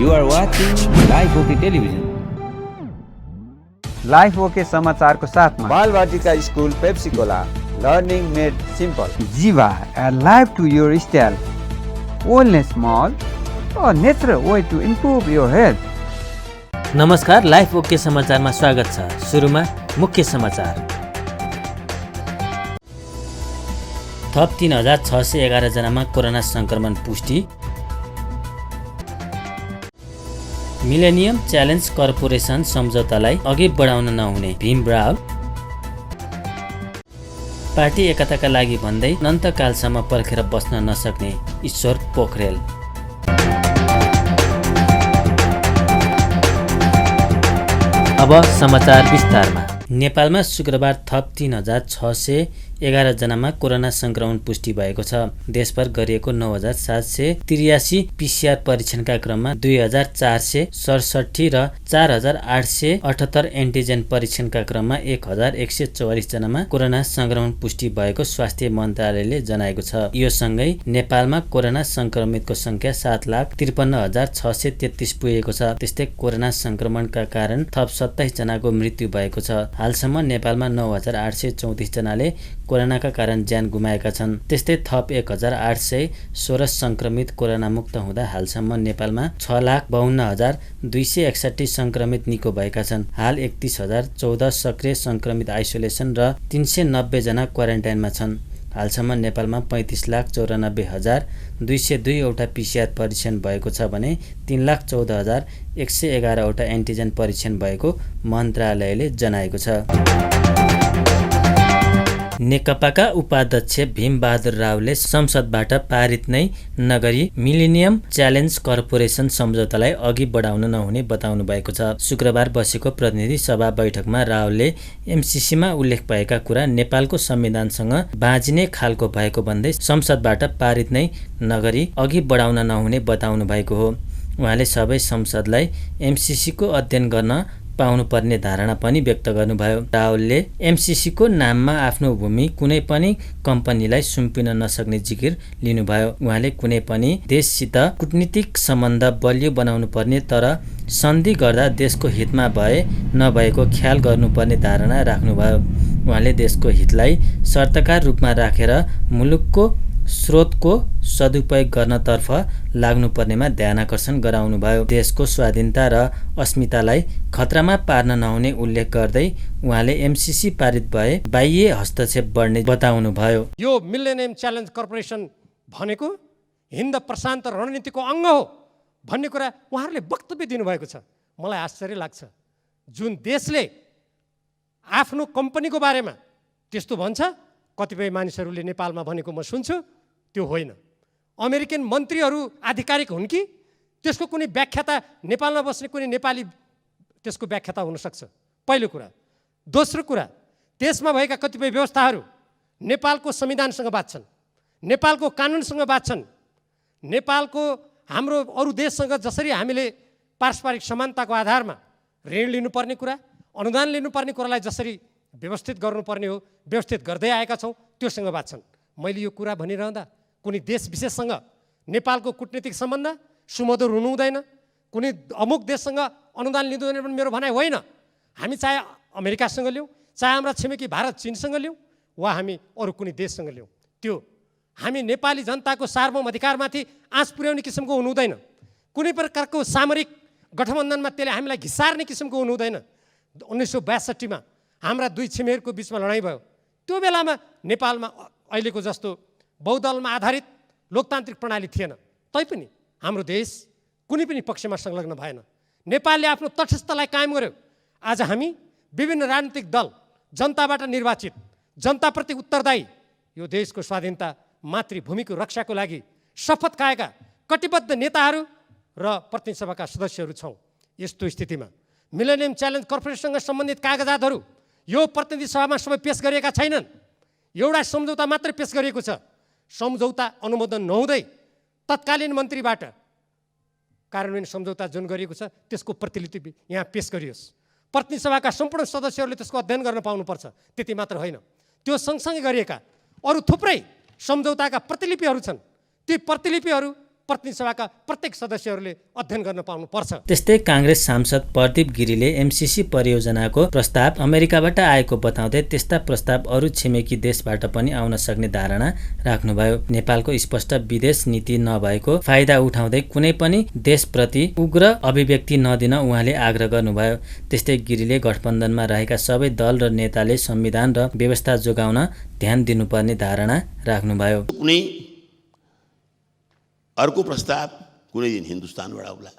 You are watching Live OK Television. Life OK समाचारको साथमा Balvatika school Pepsicola learning made simple Jiva life to your style wellness mall natural way to improve your health. नमस्कार, life OK समाचारमा स्वागत छ। सुरुमा मुख्य समाचार। थप 3611 जनामा कोरोना संक्रमण पुष्टि। मिलेनियम च्यालेन्ज कर्पोरेसन सम्झौतालाई अघि बढाउन नहुने भीम रावल। पार्टी एकताका लागि भन्दै अनन्तकालसम्म पर्खेर बस्न नसक्ने ईश्वर पोखरेल। अब समाचार विस्तारमा। नेपालमा शुक्रबार थप 3611 जनामा कोरोना संक्रमण पुष्टि भएको छ। देशभर गरिएको 9783 पीसीआर परीक्षणका क्रममा 2467 र 4878 एन्टिजेन परीक्षणका क्रममा 1144 जनामा कोरोना संक्रमण पुष्टि भएको स्वास्थ्य मन्त्रालयले जनाएको छ। यो सँगै नेपालमा कोरोना संक्रमितको संख्या 7,53,633 पुगेको छ। त्यस्तै कोरोना संक्रमणका कारण थप 27 जनाको मृत्यु भएको छ। हालसम्म नेपालमा 9834 जनाले कोरोनाका कारण ज्यान गुमाएका छन्। त्यस्तै थप 1816 संक्रमित कोरोना मुक्त हुँदा हालसम्म नेपालमा 6,52,261 संक्रमित निको भएका छन्। हाल 31,014 सक्रिय संक्रमित आइसोलेसन र 390 जना क्वारेन्टाइनमा छन्। हालसम्म नेपालमा 35,94,202 वटा पीसीआर परीक्षण भएको छ भने 3,14,111 वटा एन्टिजेन परीक्षण भएको मन्त्रालयले जनाएको छ। नेकपाका उपाध्यक्ष भीमबहादुर रावले संसदबाट पारित नै नगरी मिलेनियम च्यालेन्ज कर्पोरेसन सम्झौतालाई अघि बढाउन नहुने बताउनु भएको छ। शुक्रबार बसेको प्रतिनिधि सभा बैठकमा रावलले एमसीसीमा उल्लेख भएका कुरा नेपालको संविधानसँग बाँझिने खालको भएको भन्दै संसदबाट पारित नै नगरी अघि बढाउन नहुने बताउनु भएको हो। उहाँले सबै संसदलाई एमसीसीको अध्ययन गर्न पाउनुपर्ने धारणा पनि व्यक्त गर्नुभयो। रावलले एमसीसीको नाममा आफ्नो भूमि कुनै पनि कम्पनीलाई सुम्पिन नसक्ने जिकिर लिनुभयो। उहाँले कुनै पनि देशसित कूटनीतिक सम्बन्ध बलियो बनाउनु पर्ने तर सन्धि गर्दा देशको हितमा भए नभएको ख्याल गर्नुपर्ने धारणा राख्नुभयो। उहाँले देशको हितलाई शर्तका रूपमा राखेर मुलुकको स्रोतको सदुपयोग गर्नतर्फ लाग्नुपर्नेमा ध्यानकर्षण गराउनुभयो। देशको स्वाधीनता र अस्मितालाई खतरामा पार्न नहुने उल्लेख गर्दै उहाँले एमसीसी पारित भए बाह्य हस्तक्षेप बढ्ने बताउनुभयो। यो मिलेनियम च्यालेन्ज कर्पोरेसन भनेको हिन्द प्रशान्त रणनीतिको अङ्ग हो भन्ने कुरा उहाँहरूले वक्तव्य दिनुभएको छ। मलाई आश्चर्य लाग्छ, जुन देशले आफ्नो कम्पनीको बारेमा त्यस्तो भन्छ, कतिपय मानिसहरूले नेपालमा भनेको म सुन्छु, त्यो होइन। अमेरिकन मन्त्रीहरू आधिकारिक हुन् कि त्यसको कुनै व्याख्याता नेपालमा बस्ने कुनै नेपाली त्यसको व्याख्याता हुनसक्छ, पहिलो कुरा। दोस्रो कुरा, त्यसमा भएका कतिपय व्यवस्थाहरू नेपालको संविधानसँग बाँच्छन्, नेपालको कानुनसँग बाँच्छन्, नेपालको हाम्रो अरू देशसँग जसरी हामीले पारस्परिक समानताको आधारमा ऋण लिनुपर्ने कुरा, अनुदान लिनुपर्ने कुरालाई जसरी व्यवस्थित गर्नुपर्ने हो व्यवस्थित गर्दै आएका छौँ, त्योसँग बाँच्छन्। मैले यो कुरा भनिरहँदा कुनै देश विशेषसँग नेपालको कूटनीतिक सम्बन्ध सुमधुर हुनु हुँदैन, कुनै अमुक देशसँग अनुदान लिँदैन पनि मेरो भनाइ होइन। हामी चाहे अमेरिकासँग लिउँ, चाहे हाम्रा छिमेकी भारत चीनसँग लिउँ, वा हामी अरू कुनै देशसँग लिउँ, त्यो हामी नेपाली जनताको सार्वभौम अधिकारमाथि आँच पुर्याउने किसिमको हुनु हुँदैन। कुनै प्रकारको सामरिक गठबन्धनमा त्यसले हामीलाई घिसार्ने किसिमको हुनु हुँदैन। 1962 हाम्रा दुई छिमेकीहरूको बिचमा लडाइँ भयो, त्यो बेलामा नेपालमा अहिलेको जस्तो बहुदलमा आधारित लोकतान्त्रिक प्रणाली थिएन, तैपनि हाम्रो देश कुनै पनि पक्षमा संलग्न भएन। नेपालले आफ्नो तटस्थलाई कायम गर्यो। आज हामी विभिन्न राजनीतिक दल, जनताबाट निर्वाचित, जनताप्रति उत्तरदायी, यो देशको स्वाधीनता मातृभूमिको रक्षाको लागि शपथ खाएका कटिबद्ध नेताहरू र प्रतिनिधि सभाका सदस्यहरू छौँ। यस्तो स्थितिमा मिलेनियम च्यालेन्ज कर्पोरेसनसँग सम्बन्धित कागजातहरू यो प्रतिनिधि सभामा सबै पेश गरिएका छैनन्। एउटा सम्झौता मात्रै पेश गरिएको छ। सम्झौता अनुमोदन नहुँदै तत्कालीन मन्त्रीबाट कार्यान्वयन सम्झौता जुन गरिएको छ त्यसको प्रतिलिपि यहाँ पेश गरियोस्। प्रतिनिधि सभाका सम्पूर्ण सदस्यहरूले त्यसको अध्ययन गर्न पाउनुपर्छ। त्यति मात्र होइन, त्यो सँगसँगै गरिएका अरू थुप्रै सम्झौताका प्रतिलिपिहरू छन्। ती प्रतिलिपिहरू प्रतिनिधि सभाका प्रत्येक सदस्यहरूले अध्ययन गर्न पाउनुपर्छ। त्यस्तै काङ्ग्रेस सांसद प्रदीप गिरीले एमसिसी परियोजनाको प्रस्ताव अमेरिकाबाट आएको बताउँदै त्यस्ता प्रस्ताव अरू छिमेकी देशबाट पनि आउन सक्ने धारणा राख्नुभयो। नेपालको स्पष्ट विदेश नीति नभएको फाइदा उठाउँदै कुनै पनि देशप्रति उग्र अभिव्यक्ति नदिन उहाँले आग्रह गर्नुभयो। त्यस्तै गिरीले गठबन्धनमा रहेका सबै दल र नेताले संविधान र व्यवस्था जोगाउन ध्यान दिनुपर्ने धारणा राख्नुभयो। कुनै अर्को प्रस्ताव कुनै दिन हिन्दुस्तानबाट आउला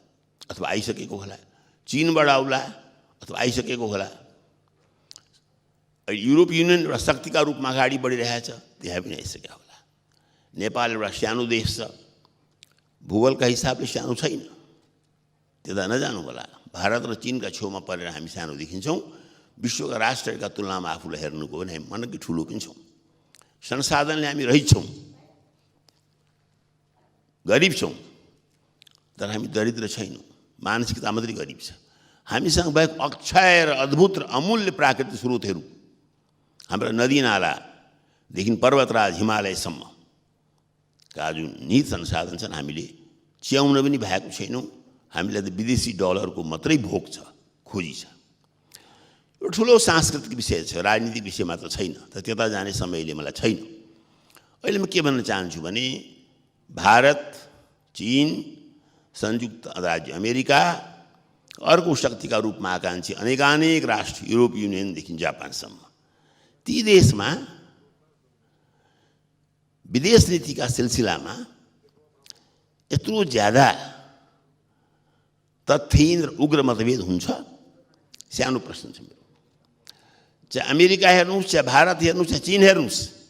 अथवा आइसकेको होला, चीनबाट आउला अथवा आइसकेको होला। युरोप युनियन एउटा शक्तिका रूपमा अगाडि बढिरहेछ, त्यहाँ पनि आइसकेको होला। नेपाल एउटा सानो देश छ, भूगोलका हिसाबले सानो छैन, त्यता नजानु होला। भारत र चीनका छेउमा परेर हामी सानो देखिन्छौँ। विश्वका राष्ट्रहरूका तुलनामा आफूलाई हेर्नुको भने हामी मनकै ठुलो पनि छौँ। संसाधनले हामी रहित छौँ, गरिब छौँ, तर हामी दरिद्र छैनौँ। मानसिकता मात्रै गरिब छ। हामीसँग भएको अक्षय र अद्भुत र अमूल्य प्राकृतिक स्रोतहरू, हाम्रा नदी नालादेखि पर्वतराज हिमालयसम्मका जुन निहित संसाधन छन् हामीले च्याउन पनि भएको छैनौँ। हामीलाई त विदेशी डलरको मात्रै भोग छ, खोजी छ। यो ठुलो सांस्कृतिक विषय छ, राजनीतिक विषय मात्र छैन। त त्यता जाने समयले मलाई छैन। अहिले म के भन्न चाहन्छु भने भारत, चीन, संयुक्त राज्य अमेरिका, अर्को शक्तिका रूपमा आकाङ्क्षी अनेकानेक राष्ट्र, युरोप युनियनदेखि जापानसम्म, ती देशमा विदेश नीतिका सिलसिलामा यत्रो ज्यादा तथ्यहीन र उग्र मतभेद हुन्छ। सानो प्रश्न छ मेरो। चाहे अमेरिका हेर्नुहोस्, चाहे भारत हेर्नुहोस्, चाहे चीन हेर्नुहोस्,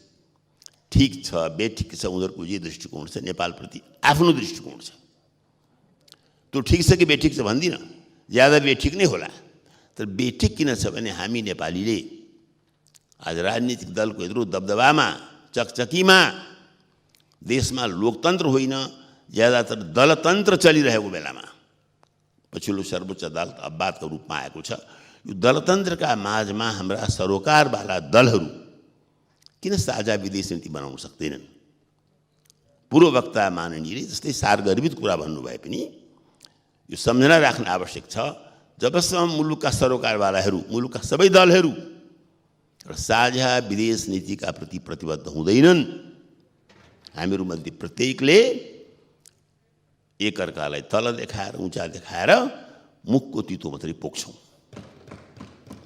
ठिक छ, बेठिक छ, उनीहरूको जे दृष्टिकोण छ, नेपालप्रति आफ्नो दृष्टिकोण छ। त्यो ठिक छ कि बेठिक छ भन्दिनँ, ज्यादा बेठिक नै होला। तर बेठिक किन छ भने हामी नेपालीले आज राजनीतिक दलको यत्रो दबदबामा, चकचकीमा, देशमा लोकतन्त्र होइन ज्यादातर दलतन्त्र चलिरहेको बेलामा, पछिल्लो सर्वोच्च अदालत अपवादको रूपमा आएको छ। यो दलतन्त्रका माझमा हाम्रा सरोकारवाला दलहरू किन साझा विदेश नीति बनाउन सक्दैनन्? पूर्व वक्ता माननीयले जस्तै सारगर्भित कुरा भन्नुभए पनि यो सम्झना राख्न आवश्यक छ, जबसम्म मुलुकका सरोकारवालाहरू, मुलुकका सबै दलहरू र साझा विदेश नीतिका प्रति प्रतिबद्ध हुँदैनन्, हामीहरूमध्ये प्रत्येकले एकअर्कालाई तल देखाएर, उँचा देखाएर मुखको तितो मात्रै पोख्छौँ।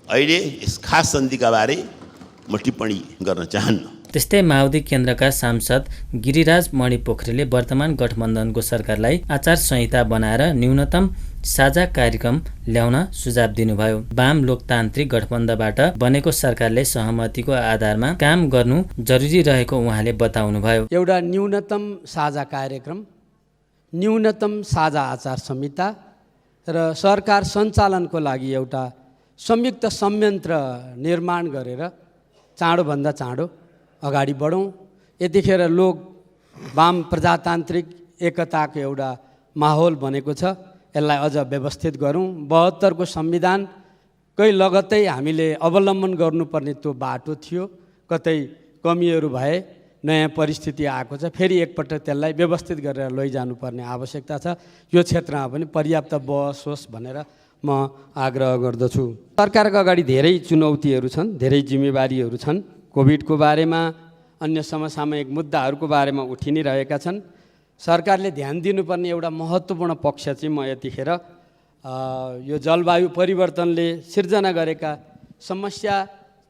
अहिले यस खास सन्धिका बारे म टिप्पणी गर्न चाहन्न। त्यस्तै माओवादी केन्द्रका सांसद गिरिराज मणि पोखरेलले वर्तमान गठबन्धनको सरकारलाई आचार संहिता बनाएर न्यूनतम साझा कार्यक्रम ल्याउन सुझाव दिनुभयो। वाम लोकतान्त्रिक गठबन्धनबाट बनेको सरकारले सहमतिको आधारमा काम गर्नु जरुरी रहेको उहाँले बताउनुभयो। एउटा न्यूनतम साझा कार्यक्रम, न्यूनतम साझा आचार संहिता र सरकार सञ्चालनको लागि एउटा संयुक्त संयन्त्र निर्माण गरेर चाँडोभन्दा चाँडो अगाडि बढौँ। यतिखेर लोक वाम प्रजातान्त्रिक एकताको एउटा माहौल बनेको छ, यसलाई अझ व्यवस्थित गरौँ। 72को संविधानकै लगत्तै हामीले अवलम्बन गर्नुपर्ने त्यो बाटो थियो, कतै कमीहरू भए, नयाँ परिस्थिति आएको छ, फेरि एकपटक त्यसलाई व्यवस्थित गरेर लैजानुपर्ने आवश्यकता छ। यो क्षेत्रमा पनि पर्याप्त बहस होस् भनेर म आग्रह गर्दछु। सरकारका अगाडि धेरै चुनौतीहरू छन्, धेरै जिम्मेवारीहरू छन्। कोभिडको बारेमा, अन्य समसामयिक मुद्दाहरूको बारेमा उठि नै रहेका छन्। सरकारले ध्यान दिनुपर्ने एउटा महत्त्वपूर्ण पक्ष चाहिँ म यतिखेर यो जलवायु परिवर्तनले सिर्जना गरेका समस्या,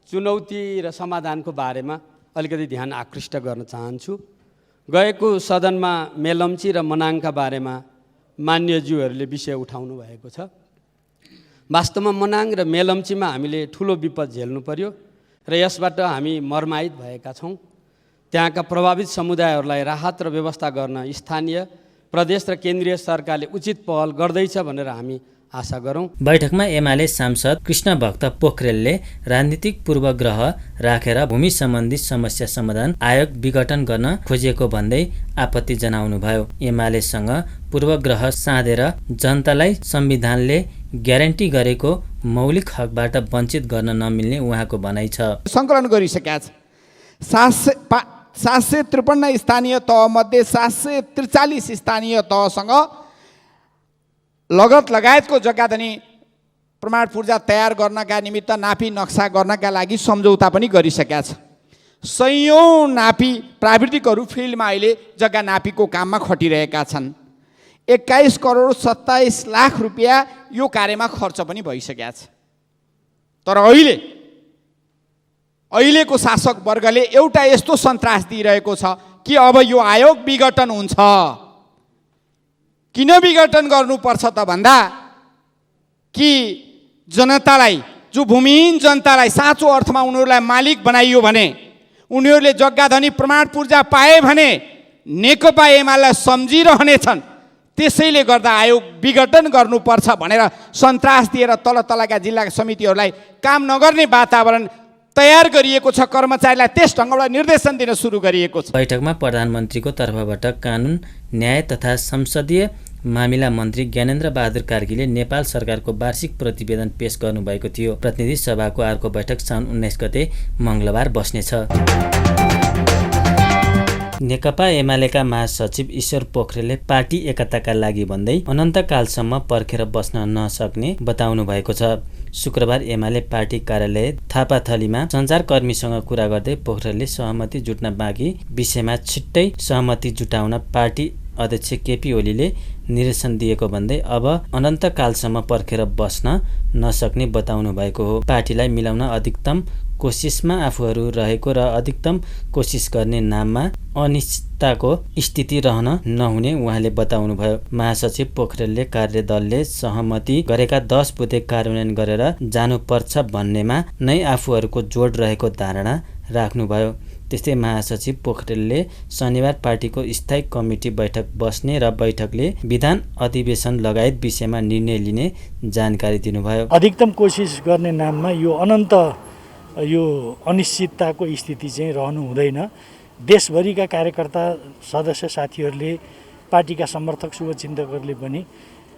चुनौती र समाधानको बारेमा अलिकति ध्यान आकृष्ट गर्न चाहन्छु। गएको सदनमा मेलम्ची र मनाङका बारेमा मान्यज्यूहरूले विषय उठाउनु भएको छ। वास्तवमा मनाङ र मेलम्चीमा हामीले ठुलो विपद झेल्नु पर्यो र यसबाट हामी मर्माहित भएका छौँ। त्यहाँका प्रभावित समुदायहरूलाई राहत र व्यवस्था गर्न स्थानीय, प्रदेश र केन्द्रीय सरकारले उचित पहल गर्दैछ भनेर हामी आशा गरौँ। बैठकमा एमाले सांसद कृष्ण भक्त पोखरेलले राजनीतिक पूर्वग्रह राखेर भूमि सम्बन्धी समस्या समाधान आयोग विघटन गर्न खोजिएको भन्दै आपत्ति जनाउनुभयो। एमालेसँग पूर्वग्रह साधेर जनतालाई संविधानले ग्यारेन्टी गरेको मौलिक हकबाट वञ्चित गर्न नमिल्ने उहाँको भनाइ छ। सङ्कलन गरिसकेका छ। 753 स्थानीय तहमध्ये 743 स्थानीय तहसँग लगत लगायतको जग्गाधनी प्रमाण पूर्जा तयार गर्नका निमित्त नापी नक्सा गर्नका लागि सम्झौता पनि गरिसकेका छ। सयौं नापी प्राविधिकहरू फिल्डमा अहिले जग्गा नापीको काममा खटिरहेका छन्। 21 करोड 27 लाख रुपियाँ यो कार्यमा खर्च पनि भइसकेका छ। तर अहिलेको शासक वर्गले एउटा यस्तो सन्तास दिइरहेको छ कि अब यो आयोग विघटन हुन्छ। किन विघटन गर्नुपर्छ त भन्दा कि जनतालाई, जो भूमिहीन जनतालाई साँचो अर्थमा उनीहरूलाई मालिक बनाइयो भने, उनीहरूले जग्गाधनी प्रमाण पूर्जा पाए भने नेकपा एमालेलाई सम्झिरहनेछन्। त्यसैले गर्दा आयोग विघटन गर्नुपर्छ भनेर सन्तास दिएर तल तलका जिल्लाका समितिहरूलाई काम नगर्ने वातावरण तयार गरिएको छ। कर्मचारीलाई त्यस ढङ्गबाट निर्देशन दिन सुरु गरिएको छ। बैठकमा प्रधानमन्त्रीको तर्फबाट कानुन, न्याय तथा संसदीय मामिला मन्त्री ज्ञानेन्द्र बहादुर कार्कीले नेपाल सरकारको वार्षिक प्रतिवेदन पेश गर्नुभएको थियो। प्रतिनिधि सभाको अर्को बैठक साउन 19 गते मङ्गलबार बस्नेछ। नेकपा एमालेका महासचिव ईश्वर पोखरेलले पार्टी एकताका लागि भन्दै अनन्तकालसम्म पर्खेर बस्न नसक्ने बताउनु भएको छ। शुक्रबार एमाले पार्टी कार्यालय थापाथलीमा सञ्चारकर्मीसँग कुरा गर्दै पोखरेलले सहमति जुट्न बाँकी विषयमा छिट्टै सहमति जुटाउन पार्टी अध्यक्ष केपी ओलीले निर्देशन दिएको भन्दै अब अनन्तकालसम्म पर्खेर बस्न नसक्ने बताउनु भएको हो। पार्टीलाई मिलाउन अधिकतम कोसिसमा आफूहरू रहेको र अधिकतम कोसिस गर्ने नाममा अनिश्चितताको स्थिति रहन नहुने उहाँले बताउनुभयो। महासचिव पोखरेलले कार्यदलले सहमति गरेका 10 बुँदे कार्यान्वयन गरेर जानुपर्छ भन्नेमा नै आफूहरूको जोड रहेको धारणा राख्नुभयो। त्यस्तै महासचिव पोखरेलले शनिबार पार्टीको स्थायी कमिटी बैठक बस्ने र बैठकले विधान अधिवेशन लगायत विषयमा निर्णय लिने जानकारी दिनुभयो। अधिकतम कोसिस गर्ने नाममा यो अनिश्चितताको स्थिति चाहिँ रहनु हुँदैन। देशभरिका कार्यकर्ता, सदस्य साथीहरूले, पार्टीका समर्थक शुभचिन्तकहरूले पनि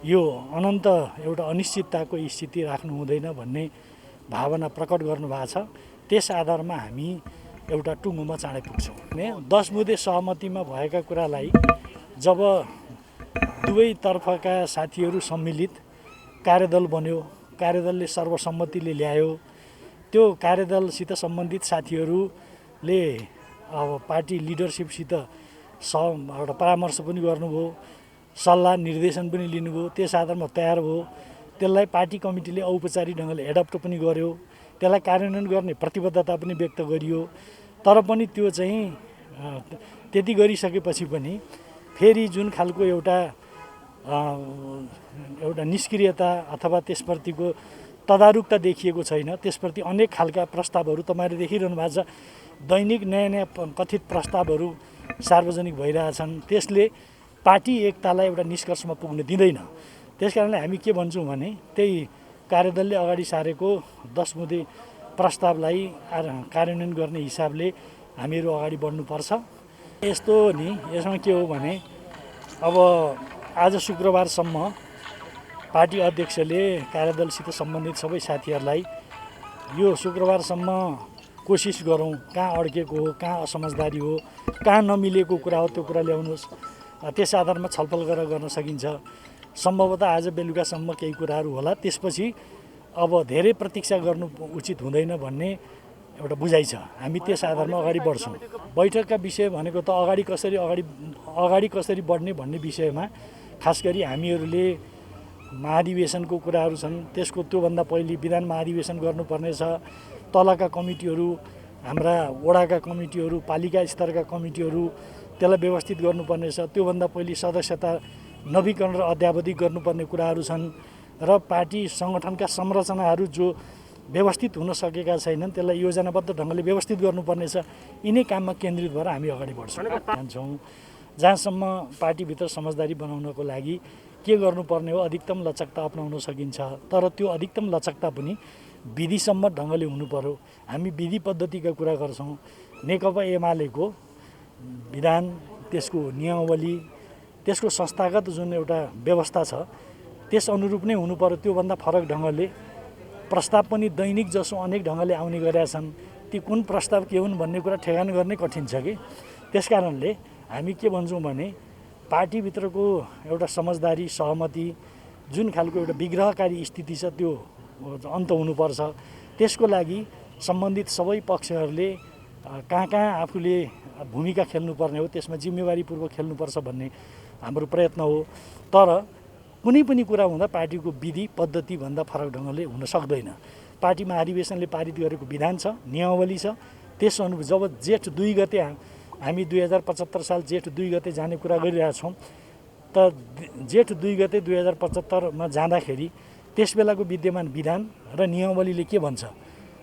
यो अनन्त एउटा अनिश्चितताको स्थिति राख्नु हुँदैन भन्ने भावना प्रकट गर्नुभएको छ। त्यस आधारमा हामी एउटा टुङ्गोमा चाँडै पुग्छौँ। 10 बुँदे सहमतिमा भएका कुरालाई जब दुवैतर्फका साथीहरू सम्मिलित कार्यदल बन्यो, कार्यदलले सर्वसम्मतिले ल्यायो, त्यो कार्यदलसित सम्बन्धित साथीहरूले अब पार्टी लिडरसिपसित एउटा परामर्श पनि गर्नुभयो, सल्लाह निर्देशन पनि लिनुभयो। त्यस आधारमा तयार भयो। त्यसलाई पार्टी कमिटीले औपचारिक ढङ्गले एडप्ट पनि गर्यो। त्यसलाई कार्यान्वयन गर्ने प्रतिबद्धता पनि व्यक्त गरियो। तर पनि त्यो चाहिँ त्यति गरिसकेपछि पनि फेरि जुन खालको एउटा निष्क्रियता अथवा त्यसप्रतिको तदारुकता देखिएको छैन। त्यसप्रति अनेक खालका प्रस्तावहरू तपाईँहरूले देखिरहनु भएको छ। दैनिक नयाँ नयाँ कथित प्रस्तावहरू सार्वजनिक भइरहेछन्। त्यसले पार्टी एकतालाई एउटा निष्कर्षमा पुग्न दिँदैन। त्यस कारणले हामी के भन्छौँ भने त्यही कार्यदलले अगाडि सारेको 10 बुँदे प्रस्तावलाई कार्यान्वयन गर्ने हिसाबले हामीहरू अगाडि बढ्नुपर्छ। यस्तो नि यसमा के हो भने अब आज शुक्रबारसम्म पार्टी अध्यक्षले कार्यदलसित सम्बन्धित सबै साथीहरूलाई यो शुक्रबारसम्म कोसिस गरौँ, कहाँ अड्केको हो, कहाँ असमझदारी हो, कहाँ नमिलेको कुरा हो, त्यो कुरा ल्याउनुहोस्। त्यस आधारमा छलफल गरेर गर्न सकिन्छ। सम्भवतः आज बेलुकासम्म केही कुराहरू होला। त्यसपछि अब धेरै प्रतीक्षा गर्नु उचित हुँदैन भन्ने एउटा बुझाइ छ। हामी त्यस आधारमा अगाडि बढ्छौँ। बैठकका विषय भनेको त अगाडि कसरी बढ्ने भन्ने विषयमा खास गरी हामीहरूले महाधिवेशनको कुराहरू छन्। त्योभन्दा पहिले विधान महाधिवेशन गर्नुपर्नेछ। तलका कमिटीहरू, हाम्रा वडाका कमिटीहरू, पालिका स्तरका कमिटीहरू, त्यसलाई व्यवस्थित गर्नुपर्नेछ। त्योभन्दा पहिले सदस्यता नवीकरण र अद्यावधिक गर्नुपर्ने कुराहरू छन् र पार्टी सङ्गठनका संरचनाहरू जो व्यवस्थित हुन सकेका छैनन् त्यसलाई योजनाबद्ध ढङ्गले व्यवस्थित गर्नुपर्नेछ। यिनै काममा केन्द्रित भएर हामी अगाडि जान्छौँ। जहाँसम्म पार्टीभित्र समझदारी बनाउनको लागि के गर्नुपर्ने हो, अधिकतम लचकता अपनाउन सकिन्छ। तर त्यो अधिकतम लचकता पनि विधिसम्म ढङ्गले हुनु पर्यो। हामी विधि पद्धतिका कुरा गर्छौँ। नेकपा एमालेको विधान, त्यसको नियमावली, त्यसको संस्थागत जुन एउटा व्यवस्था छ त्यस अनुरूप नै हुनु पर्यो। त्योभन्दा फरक ढङ्गले प्रस्ताव पनि दैनिक जसो अनेक ढङ्गले आउने गरेका छन्। ती कुन प्रस्ताव के हुन् भन्ने कुरा ठेगान गर्नै कठिन छ कि त्यस कारणले हामी के भन्छौँ भने पार्टीभित्रको एउटा समझदारी सहमति जुन खालको एउटा विग्रहकारी स्थिति छ त्यो अन्त हुनुपर्छ। त्यसको लागि सम्बन्धित सबै पक्षहरूले कहाँ आफूले भूमिका खेल्नुपर्ने हो त्यसमा जिम्मेवारीपूर्वक खेल्नुपर्छ भन्ने हाम्रो प्रयत्न हो। तर कुनै पनि कुरा हुँदा पार्टीको विधि पद्धतिभन्दा फरक ढङ्गले हुन सक्दैन। पार्टी महाधिवेशनले पारित गरेको विधान छ, नियमावली छ, त्यस अनुरूप जब जेठ 2 गते हामी 2075 साल जेठ 2 गते जाने कुरा गरिरहेछौँ त जेठ 2 गते 2075मा जाँदाखेरि त्यस बेलाको विद्यमान विधान र नियमावलीले के भन्छ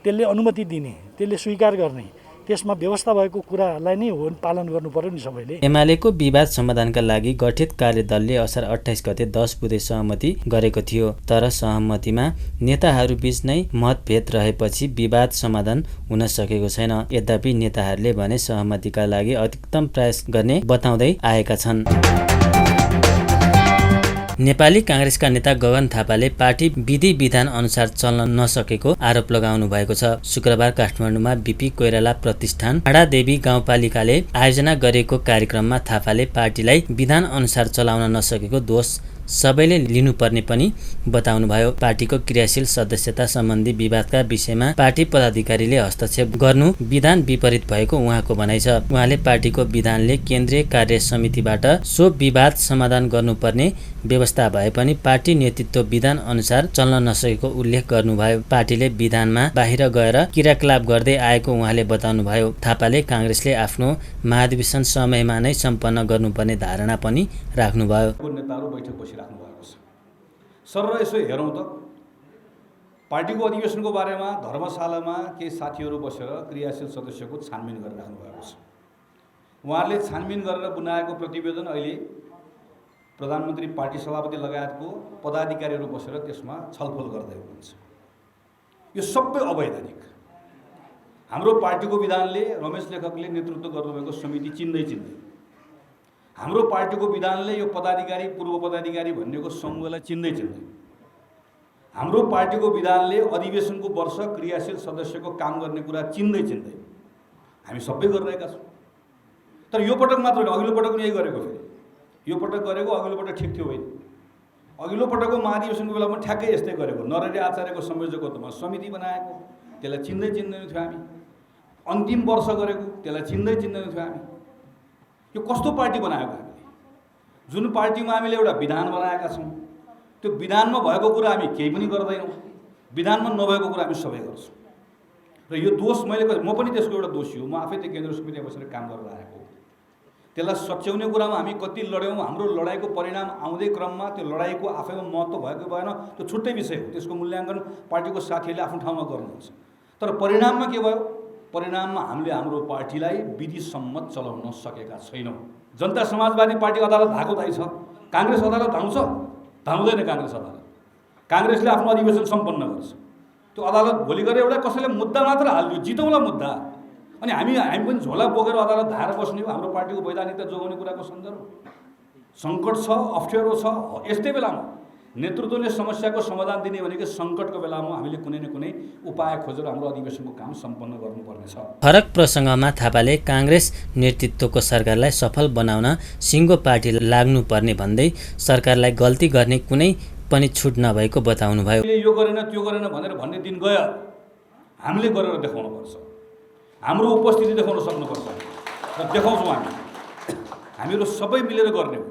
त्यसले अनुमति दिने, त्यसले स्वीकार गर्ने, त्यसमा व्यवस्था भएको कुरालाई नै हो पालन गर्नु पर्यो नि सबैले। एमालेको विवाद समाधानका लागि गठित कार्यदलले असार 28 गते 10 बुँदे सहमति गरेको थियो। तर सहमतिमा नेताहरूबीच नै मतभेद रहेपछि विवाद समाधान हुन सकेको छैन। यद्यपि नेताहरूले भने सहमतिका लागि अधिकतम प्रयास गर्ने बताउँदै आएका छन्। नेपाली कांग्रेसका नेता गगन थापाले पार्टी विधि विधान अनुसार चल्न नसकेको आरोप लगाउनु भएको छ। शुक्रबार काठमाडौँमा बीपी कोइराला प्रतिष्ठान डाँडादेवी गाउँपालिकाले आयोजना गरेको कार्यक्रममा थापाले पार्टीलाई विधान अनुसार चलाउन नसकेको दोष सबैले लिनुपर्ने पनि बताउनुभयो। पार्टीको क्रियाशील सदस्यता सम्बन्धी विवादका विषयमा पार्टी पदाधिकारीले हस्तक्षेप गर्नु विधान विपरीत भएको उहाँको भनाइ छ। उहाँले पार्टीको विधानले केन्द्रीय कार्य समितिबाट सो विवाद समाधान गर्नुपर्ने व्यवस्था भए पनि पार्टी नेतृत्व विधान अनुसार चल्न नसकेको उल्लेख गर्नुभयो। पार्टीले विधानमा बाहिर गएर क्रियाकलाप गर्दै आएको उहाँले बताउनुभयो। थापाले कांग्रेसले आफ्नो महाधिवेशन समयमा नै सम्पन्न गर्नुपर्ने धारणा पनि राख्नुभयो। नेताहरू बैठक बसिराख्नु भएको छ। सर यसो हेरौँ त पार्टीको अधिवेशनको बारेमा धर्मशालामा केही साथीहरू बसेर क्रियाशील सदस्यको छानबिन गरिराख्नु भएको छ। उहाँहरूले छानबिन गरेर बनाएको प्रतिवेदन अहिले प्रधानमन्त्री पार्टी सभापति लगायतको पदाधिकारीहरू बसेर त्यसमा छलफल गर्दै हुनुहुन्छ। यो सबै अवैधानिक। हाम्रो पार्टीको विधानले रमेश लेखकले नेतृत्व गर्नुभएको समिति चिन्दै हाम्रो पार्टीको विधानले यो पदाधिकारी पूर्व पदाधिकारी भन्नेको समूहलाई चिन्दै हाम्रो पार्टीको विधानले अधिवेशनको वर्ष क्रियाशील सदस्यको काम गर्ने कुरा चिन्दै हामी सबै गरिरहेका छौँ। तर यो पटक मात्र अघिल्लो पटक पनि यही गरेको, फेरि यो पटक गरेको अघिल्लो पटक ठिक थियो होइन। अघिल्लो पटकको महाधिवेशनको बेला पनि ठ्याक्कै यस्तै गरेको। नरहरि आचार्यको संयोजकत्वमा समिति बनाएको, त्यसलाई चिन्दैन थियो हामी। अन्तिम वर्ष गरेको, त्यसलाई चिन्दैन थियो हामी। यो कस्तो पार्टी बनाएको हामीले? जुन पार्टीमा हामीले एउटा विधान बनाएका छौँ त्यो विधानमा भएको कुरा हामी केही पनि गर्दैनौँ, विधानमा नभएको कुरा हामी सबै गर्छौँ। र यो दोष म पनि त्यसको एउटा दोषी हो। म आफै त्यो केन्द्र समितिमा बसेर काम गरेर आएको। त्यसलाई सच्याउने कुरामा हामी कति लड्यौँ, हाम्रो लडाइँको परिणाम आउँदै क्रममा त्यो लडाइँको आफैमा महत्त्व भएको भएन, त्यो छुट्टै विषय हो। त्यसको मूल्याङ्कन पार्टीको साथीहरूले आफ्नो ठाउँमा गर्नुहुन्छ। तर परिणाममा के भयो? परिणाममा हामीले हाम्रो पार्टीलाई विधिसम्मत चलाउन सकेका छैनौँ। जनता समाजवादी पार्टी अदालत धाएको दाइ छ, काङ्ग्रेस अदालत धाउँछ? धाउँदैन काङ्ग्रेस अदालत। काङ्ग्रेसले आफ्नो अधिवेशन सम्पन्न गर्छ। त्यो अदालत भोलि गएर एउटा कसैले मुद्दा मात्र हाल्यो, जितौँला मुद्दा, अनि हामी पनि झोला बोकेर अदालत धाएर बस्ने हो। हाम्रो पार्टीको वैधानिकता जोगाउने कुराको सन्दर्भ सङ्कट छ, अप्ठ्यारो छ। यस्तै बेलामा नेतृत्वले समस्याको समाधान दिने भनेको सङ्कटको बेलामा हामीले कुनै न कुनै उपाय खोजेर हाम्रो अधिवेशनको काम सम्पन्न गर्नुपर्नेछ। फरक प्रसङ्गमा थापाले काङ्ग्रेस नेतृत्वको सरकारलाई सफल बनाउन सिङ्गो पार्टी लाग्नुपर्ने भन्दै सरकारलाई गल्ती गर्ने कुनै पनि छुट नभएको बताउनुभयो। यो गरेन त्यो गरेन भनेर भन्ने दिन गयो। हामीले गरेर देखाउनुपर्छ, हाम्रो उपस्थिति देखाउन सक्नुपर्छ र देखाउँछौँ। हामीहरू सबै मिलेर गर्ने हो।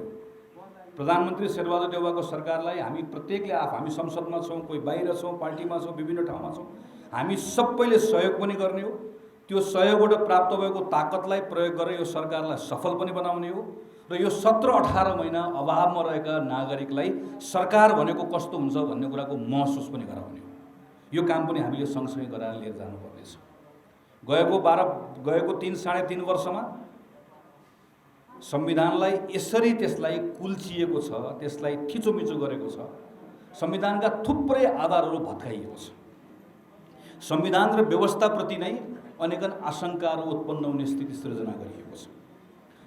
प्रधानमन्त्री शेरबहादुर देउवाको सरकारलाई हामी प्रत्येकले हामी संसदमा छौँ, कोही बाहिर छौँ, पार्टीमा छौँ, विभिन्न ठाउँमा छौँ, हामी सबैले सहयोग पनि गर्ने हो। त्यो सहयोगबाट प्राप्त भएको ताकतलाई प्रयोग गरेर यो सरकारलाई सफल पनि बनाउने हो र यो 17-18 महिना अभावमा रहेका नागरिकलाई सरकार भनेको कस्तो हुन्छ भन्ने कुराको महसुस पनि गराउने हो। यो काम पनि हामीले सँगसँगै गरेर लिएर जानुपर्नेछ। गएको 3-3.5 वर्षमा संविधानलाई यसरी त्यसलाई कुल्चिएको छ, त्यसलाई थिचोमिचो गरेको छ। संविधानका थुप्रै आधारहरू भत्काइएको छ। संविधान र व्यवस्थाप्रति नै अनेकन आशंकाहरू उत्पन्न हुने स्थिति सृजना गरिएको छ।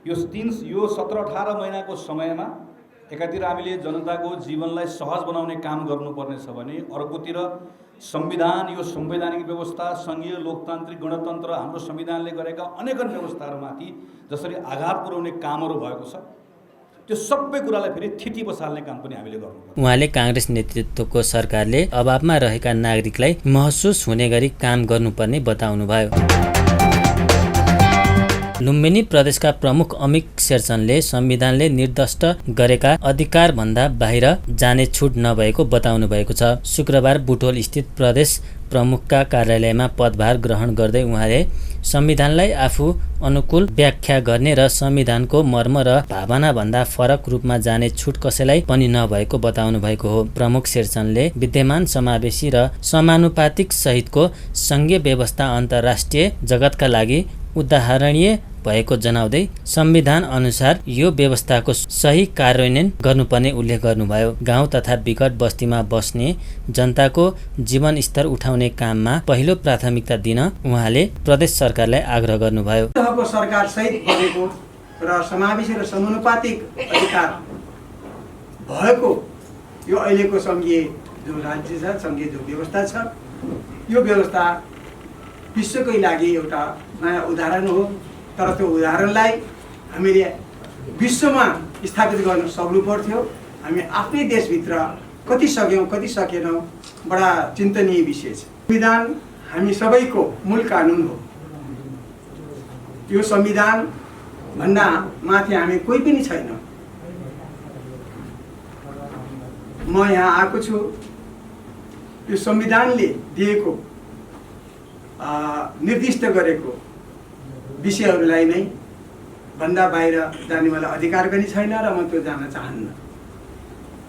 यो 17-18 महिनाको समयमा एकातिर हामीले जनताको जीवनलाई सहज बनाउने काम गर्नुपर्ने छ भने अर्कोतिर संविधान, यो संवैधानिक व्यवस्था, सङ्घीय लोकतान्त्रिक गणतन्त्र, हाम्रो संविधानले गरेका अनेकन व्यवस्थाहरूमाथि जसरी आघात पुर्याउने कामहरू भएको छ, त्यो सबै कुरालाई फेरि थिति बसाल्ने काम पनि हामीले गर्नुपर्छ। उहाँले काङ्ग्रेस नेतृत्वको सरकारले अभावमा रहेका नागरिकलाई महसुस हुने गरी काम गर्नुपर्ने बताउनुभयो। लुम्बिनी प्रदेशका प्रमुख अमिक शेरचनले संविधानले निर्दिष्ट गरेका अधिकारभन्दा बाहिर जाने छुट नभएको बताउनु भएको छ। शुक्रबार बुटोल स्थित प्रदेश प्रमुखका कार्यालयमा पदभार ग्रहण गर्दै उहाँले संविधानलाई आफू अनुकूल व्याख्या गर्ने र संविधानको मर्म र भावनाभन्दा फरक रूपमा जाने छुट कसैलाई पनि नभएको बताउनु भएको हो। प्रमुख शेरचनले विद्यमान समावेशी र समानुपातिक सहितको सङ्घीय व्यवस्था अन्तर्राष्ट्रिय जगतका लागि उदाहरणीय भएको जनाउँदै संविधान अनुसार यो व्यवस्थाको सही कार्यान्वयन गर्नुपर्ने उल्लेख गर्नुभयो। गाउँ तथा विकट बस्तीमा बस्ने जनताको जीवनस्तर उठाउने काममा पहिलो प्राथमिकता दिन उहाँले प्रदेश सरकारलाई आग्रह गर्नुभयो। तहको सरकार सहित बनेको र समावेशी र समानुपातिक अधिकार भएको यो अहिलेको सङ्घीय जो राज्य छ, सङ्घीय जो व्यवस्था छ, यो व्यवस्था विश्वकै लागि एउटा नयाँ उदाहरण हो। तर त्यो उदाहरणलाई हामीले विश्वमा स्थापित गर्न सक्नु पर्थ्यो। हामी आफ्नै देशभित्र कति सक्यौँ कति सकेनौँ, बडा चिन्तनीय विषय छ। संविधान हामी सबैको मूल कानुन हो। यो संविधान भन्दा माथि हामी कोही पनि छैन। म यहाँ आएको छु यो संविधानले दिएको निर्दिष्ट गरेको विषयहरूलाई नै भन्दा बाहिर जाने मलाई अधिकार पनि छैन र म त्यो जान चाहन्न।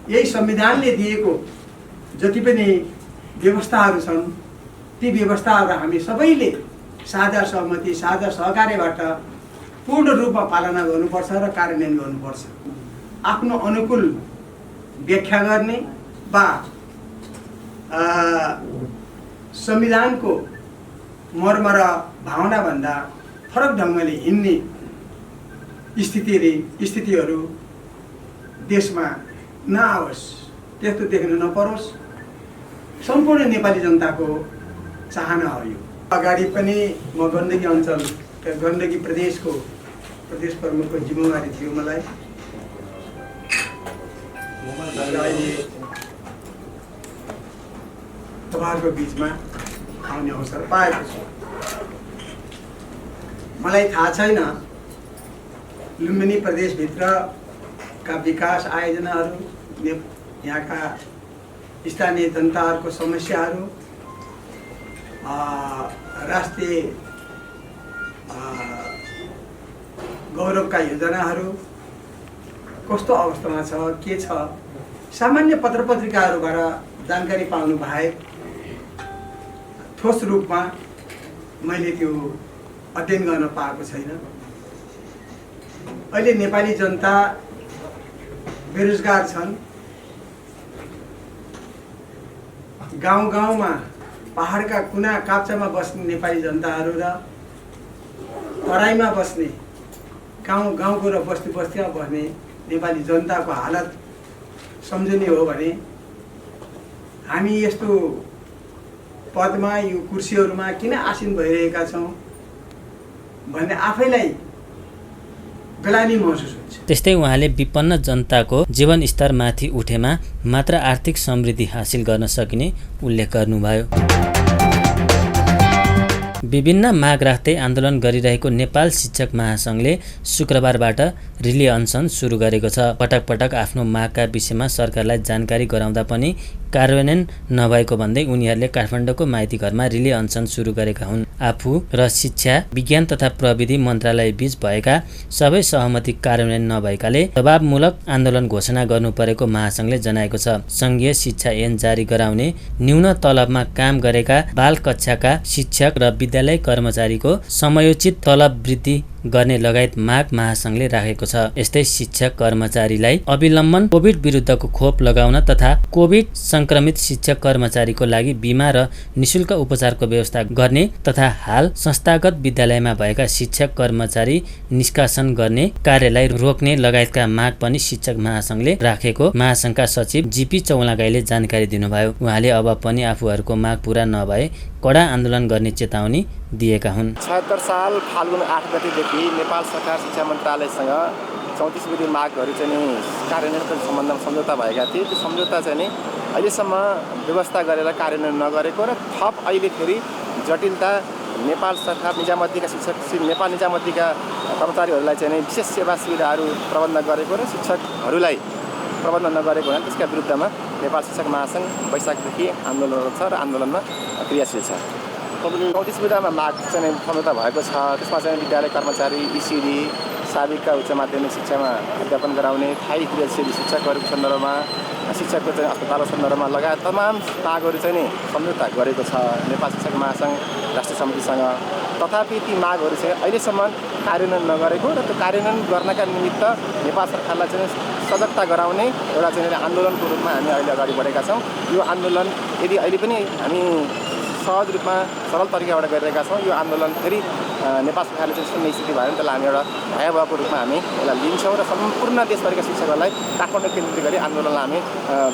यही संविधानले दिएको जति पनि व्यवस्थाहरू छन् ती व्यवस्थाहरू हामी सबैले साझा सहमति, साझा सहकार्यबाट पूर्ण रूपमा पालना गर्नुपर्छ र कार्यान्वयन गर्नुपर्छ। आफ्नो अनुकूल व्याख्या गर्ने वा संविधानको मर्म र भावनाभन्दा फरक ढङ्गले हिँड्ने स्थितिहरू देशमा नआओस्, त्यस्तो देख्न नपरोस्, सम्पूर्ण नेपाली जनताको चाहना हो यो। अगाडि पनि म गण्डकी अञ्चल, गण्डकी प्रदेशको प्रदेश प्रमुखको जिम्मेवारी थियो मलाई। अहिले तपाईँहरूको बिचमा आउने अवसर पाएको छु। मलाई थाहा छैन लुम्बिनी प्रदेशभित्रका विकास आयोजनाहरू, यहाँका स्थानीय जनताहरूको समस्याहरू, राष्ट्रिय गौरवका योजनाहरू कस्तो अवस्थामा छ, के छ, सामान्य पत्र पत्रिकाहरूबाट जानकारी पाउनु बाहेक ठोस रूपमा मैले त्यो अध्ययन गर्न पाएको छैन। अहिले नेपाली जनता बेरोजगार छन्। गाउँ गाउँमा, पहाडका कुना काप्चामा बस्ने नेपाली जनताहरू र तराईमा बस्ने, गाउँ गाउँको र बस्ती बस्तीमा बस्ने नेपाली जनताको हालत सम्झने हो भने हामी यस्तो पदमा, यो कुर्सीहरूमा किन आसीन भइरहेका छौँ भन्ने आफैलाई ग्लानि महसुस हुन्छ। त्यस्तै उहाँले विपन्न जनताको जीवनस्तर माथि उठेमा मात्र आर्थिक समृद्धि हासिल गर्न सकिने उल्लेख गर्नुभयो। विभिन्न माग राख्दै आन्दोलन गरिरहेको नेपाल शिक्षक महासङ्घले शुक्रबारबाट रिले अनसन सुरु गरेको छ। पटक पटक आफ्नो मागका विषयमा सरकारलाई जानकारी गराउँदा पनि कार्यान्वयन नभएको भन्दै उनीहरूले काठमाडौँको माइती घरमा रिले अनसन सुरु गरेका हुन्। आफू र शिक्षा, विज्ञान तथा प्रविधि मन्त्रालय बीच भएका सबै सहमति कार्यान्वयन नभएकाले दबावमूलक आन्दोलन घोषणा गर्नु परेको महासङ्घले जनाएको छ। सङ्घीय शिक्षा ऐन जारी गराउने, न्यून तलबमा काम गरेका बाल कक्षाका शिक्षक र विद्यालय कर्मचारीको समयोचित तलब वृद्धि गर्ने लगायत माग महासंघले राखेको छ। यस्तै शिक्षक कर्मचारीलाई अविलम्बन कोभिड विरुद्धको खोप लगाउन तथा कोभिड संक्रमित शिक्षक कर्मचारीको लागि बीमा र निशुल्क उपचारको व्यवस्था गर्ने तथा हाल संस्थागत विद्यालयमा भएका शिक्षक कर्मचारी निष्कासन गर्ने कार्यलाई रोक्ने लगायतका माग पनि शिक्षक महासंघले राखेको महासंघका सचिव जीपी चौलागाईले जानकारी दिनुभयो। उहाँले अब पनि आफूहरूको माग पूरा नभए कडा आन्दोलन गर्ने चेतावनी दिएका हुन्। 76 साल फाल्गुन 8 गतेदेखि नेपाल सरकार शिक्षा मन्त्रालयसँग 34 विधि मागहरू चाहिँ कार्यान्वयनको सम्बन्धमा सम्झौता भएका थिए। त्यो सम्झौता चाहिँ अहिलेसम्म व्यवस्था गरेर कार्यान्वयन नगरेको र थप अहिले फेरि जटिलता नेपाल सरकार निजामतीका शिक्षक नेपाल निजामतीका कर्मचारीहरूलाई चाहिँ विशेष सेवा सुविधाहरू प्रबन्ध गरेको र शिक्षकहरूलाई प्रबन्ध नगरेको हुनाले त्यसका विरुद्धमा नेपाल शिक्षक महासंघ वैशाखदेखि आन्दोलनरत छ र आन्दोलनमा क्रियाशील छ। 34 विधामा माग चाहिँ सम्झौता भएको छ। त्यसमा चाहिँ विद्यालय कर्मचारी, इसिडी, साबिकका उच्च माध्यमिक शिक्षामा अध्यापन गराउने, स्थायी क्रियाशील शिक्षकहरूको सन्दर्भमा, शिक्षकको चाहिँ अस्पतालको सन्दर्भमा लगायत तमाम मागहरू चाहिँ नि सम्झौता गरेको छ नेपाल शिक्षक महासंघ राष्ट्रिय समितिसँग। तथापि ती मागहरू चाहिँ अहिलेसम्म कार्यान्वयन नगरेको र त्यो कार्यान्वयन गर्नका निमित्त नेपाल सरकारलाई चाहिँ सजगता गराउने एउटा चाहिँ आन्दोलनको रूपमा हामी अहिले अगाडि बढेका छौँ। यो आन्दोलन यदि अहिले पनि हामी सहज रूपमा सरल तरिकाबाट गरिरहेका छौँ, यो आन्दोलन फेरि नेपाल सरकारले चाहिँ सुन्ने स्थिति भयो भने त्यसलाई हामी एउटा भयावहको रूपमा हामी यसलाई लिन्छौँ र सम्पूर्ण देशभरिका शिक्षकहरूलाई काठमाडौँ केन्द्रित गरी आन्दोलनलाई हामी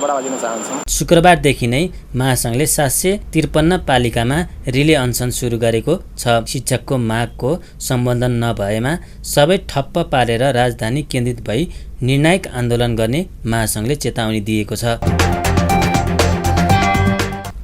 बढावा दिन चाहन्छौँ। शुक्रबारदेखि नै महासंघले 753 पालिकामा रिले अनसन सुरु गरेको छ। शिक्षकको मागको सम्बोधन नभएमा सबै ठप्प पारेर राजधानी केन्द्रित भई निर्णायक आन्दोलन गर्ने महासंघले चेतावनी दिएको छ।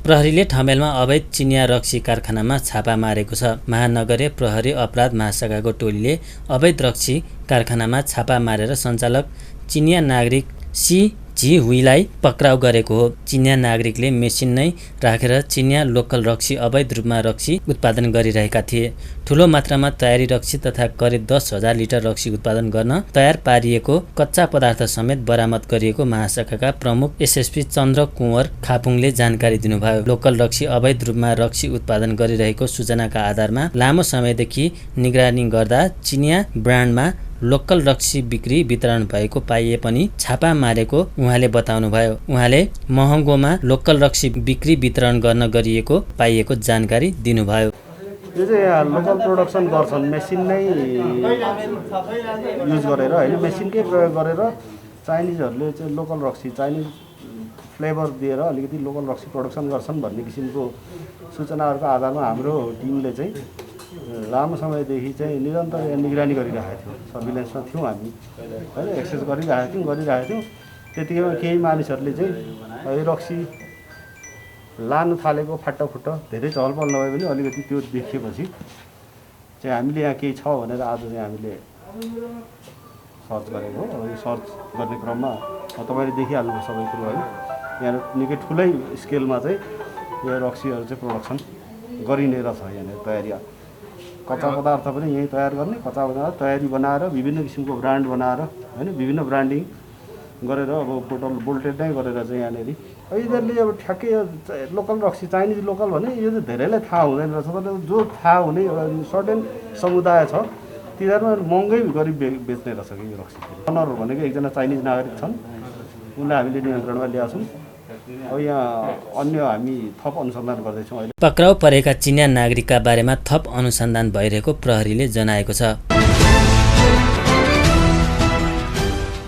प्रहरीले ठमेलमा अवैध चिनिया रक्सी कारखानामा छापा मारेको छ। महानगरीय प्रहरी अपराध महाशाखाको टोलीले अवैध रक्सी कारखानामा छापा मारेर सञ्चालक चिनिया नागरिक सी जी हुईलाई पक्राउ गरेको हो। चिनिया नागरिकले मेसिन नै राखेर चिनिया लोकल रक्सी अवैध रूपमा रक्सी उत्पादन गरिरहेका थिए। ठूलो मात्रामा तयारी रक्सी तथा करिब 10,000 लिटर रक्सी उत्पादन गर्न तयार पारिएको कच्चा पदार्थ समेत बरामद गरिएको महाशाखाका प्रमुख एसएसपी चन्द्र कुँवर खापुङले जानकारी दिनुभयो। लोकल रक्सी अवैध रूपमा रक्सी उत्पादन गरिरहेको सूचनाका आधारमा लामो समयदेखि निगरानी गर्दा चिनिया ब्रान्डमा लोकल रक्सी बिक्री वितरण भएको पाइए पनि छापा मारेको उहाँले बताउनुभयो। उहाँले महँगोमा लोकल रक्सी बिक्री वितरण गर्न गरिएको पाइएको जानकारी दिनुभयो। यो चाहिँ यहाँ लोकल प्रोडक्सन गर्छन्, मेसिन नै युज गरेर होइन, मेसिनकै प्रयोग गरेर चाइनिजहरूले चाहिँ लोकल रक्सी चाइनिज फ्लेभर दिएर अलिकति लोकल रक्सी प्रोडक्सन गर्छन् भन्ने किसिमको सूचनाहरूको आधारमा हाम्रो टिमले चाहिँ लामो समयदेखि चाहिँ निरन्तर निगरानी गरिरहेको थियो। सर्भिलेन्समा थियौँ हामी होइन, एक्सेस गरिरहेको थियौँ। त्यतिकैमा केही मानिसहरूले चाहिँ यो रक्सी लानु थालेको फाटाफुट्टा धेरै चहलपहल नभए पनि अलिकति त्यो देखिएपछि चाहिँ हामीले यहाँ केही छ भनेर आज चाहिँ हामीले सर्च गरेको हो। यो सर्च गर्ने क्रममा तपाईँले देखिहाल्नुभयो सबै कुरो होइन, यहाँ निकै ठुलै स्केलमा चाहिँ यो रक्सीहरू चाहिँ प्रोडक्सन गरिने रहेछ। यहाँनिर तयारी कच्चा पदार्थ पनि यहीँ तयार गर्ने, कच्चा पदार्थ तयारी बनाएर विभिन्न किसिमको ब्रान्ड बनाएर होइन, विभिन्न ब्रान्डिङ गरेर अब बोल्टेड नै गरेर चाहिँ यहाँनिर यिनीहरूले अब ठ्याक्कै लोकल रक्सी चाइनिज लोकल भने यो चाहिँ धेरैलाई थाहा हुँदैन रहेछ। तर जो थाहा हुने एउटा सर्टेन समुदाय छ तिनीहरूमा महँगै गरी बेच्ने रहेछ कि यो रक्सी। अनर भनेको एकजना चाइनिज नागरिक छन्, उनलाई हामीले नियन्त्रणमा ल्याएको छौँ। अब यहाँ अन्य हामी थप अनुसन्धान गर्दैछौँ। अहिले पक्राउ परेका चिनिया नागरिकका बारेमा थप अनुसन्धान भइरहेको प्रहरीले जनाएको छ।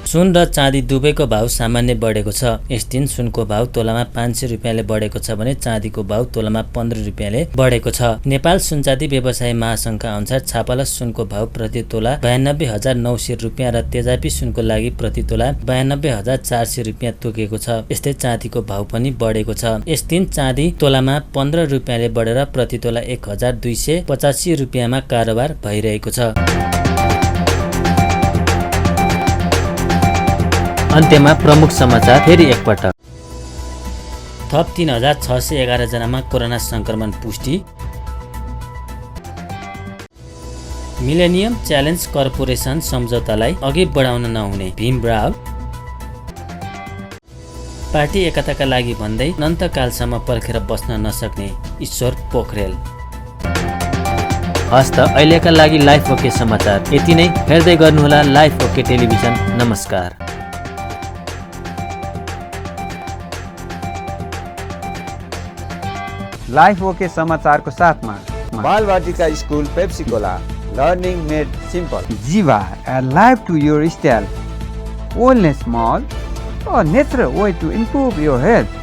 सुन र चाँदी दुवैको भाउ सामान्य बढेको छ। यस दिन सुनको भाउ तोलामा 500 रुपियाँले बढेको छ भने चाँदीको भाउ तोलामा 15 रुपियाँले बढेको छ। नेपाल सुनचाँदी व्यवसाय महासंघका अनुसार छापाला सुनको भाउ प्रति तोला 92,900 रुपियाँ र तेजाबी सुनको लागि प्रति तोला 92,400 रुपियाँ तोकेको छ। यस्तै चाँदीको भाउ पनि बढेको छ। यस दिन चाँदी तोलामा 15 रुपियाँले बढेर प्रति तोला 1,285 रुपियाँमा कारोबार भइरहेको छ। अन्त्यमा प्रमुख समाचार फेरि एकपटक। थप 3,611 जनामा कोरोना संक्रमण पुष्टि। मिलेनियम च्यालेन्ज कर्पोरेसन सम्झौतालाई अघि बढाउन नहुने भीम रावल। पार्टी एकताका लागि भन्दै अनन्तकालसम्म पर्खेर बस्न नसक्ने ईश्वर पोखरेल। हस् त अहिलेका लागि लाइफ ओके समाचार यति नै। हेर्दै गर्नुहोला लाइफ ओके टेलिभिजन। नमस्कार। लाइफ ओके समाचारको साथमा Balvatika school Pepsicola learning made simple. Jiva, a life to your style. Wellness Mall, a natural way to improve your health.